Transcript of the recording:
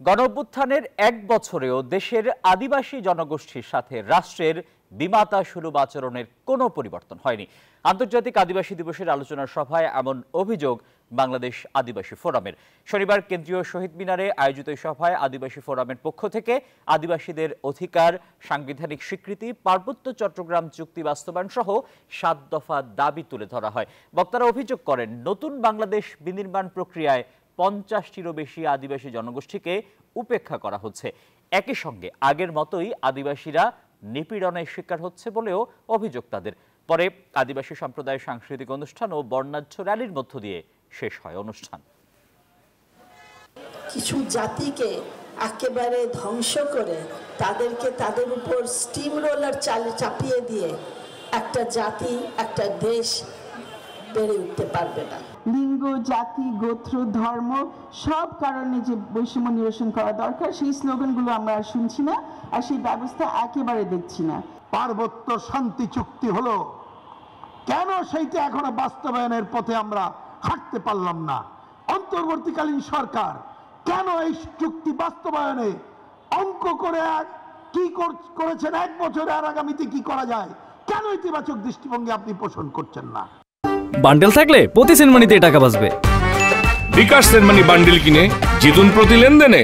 গণঅভ্যুত্থানের এক বছরেও দেশের আদিবাসী জনগোষ্ঠীর সাথে রাষ্ট্রের বিমাতা সুলভ আচরণের কোনো পরিবর্তন হয়নি। আন্তর্জাতিক আদিবাসী দিবসের আলোচনা সভায় এমন অভিযোগ বাংলাদেশ আদিবাসী ফোরামের। শনিবার কেন্দ্রীয় শহীদ মিনারে আয়োজিত সভায় আদিবাসী ফোরামের পক্ষ থেকে আদিবাসীদের অধিকার, সাংবিধানিক স্বীকৃতি, পার্বত্য চট্টগ্রাম চুক্তি বাস্তবায়ন সহ ৭ দফা দাবি তুলে ধরা হয়। বক্তারা অভিযোগ করেন, নতুন বাংলাদেশ বিনির্মাণ প্রক্রিয়ায় ৫০টিরও বেশি আদিবাসী জনগোষ্ঠীকে উপেক্ষা করা হচ্ছে। একই সঙ্গে আগের মতোই আদিবাসীরা নিপীড়নের শিকার হচ্ছে বলেও অভিযোগ তাদের। পরে আদিবাসী সম্প্রদায়ের সাংস্কৃতিক অনুষ্ঠান ও বর্ণাঢ্য র্যালির মধ্য দিয়ে শেষ হয় অনুষ্ঠান। কিছু জাতিকে একেবারে ধ্বংস করে তাদেরকে তাদের উপর স্টিম রোলার চাপিয়ে দিয়ে একটা জাতি, একটা দেশ বেড়ে উঠতে পারবে না। লিঙ্গ, জাতি, গোত্র, ধর্ম সব কারণে যে বৈষম্য নিরসন করা দরকার, সেই স্লোগানগুলো আমরা আর শুনছি না, আর সেই ব্যবস্থা একেবারে দেখছি না। পার্বত্য শান্তি চুক্তি হলো, কেন সেইটা এখনো বাস্তবায়নের পথে আমরা হাঁটতে পারলাম না? অন্তর্বর্তীকালীন সরকার কেন এই চুক্তি বাস্তবায়নে অঙ্ক করে কি করেছেন এক বছরে, আর আগামীতে কি করা যায়, কেন ইতিবাচক দৃষ্টিভঙ্গি আপনি পোষণ করছেন না? বান্ডেল থাকলে প্রতি সেনমানিতে টাকা বাঁচবে। বিকাশ সেনমানি বান্ডেল কিনে জিতুন প্রতি লেনদেনে।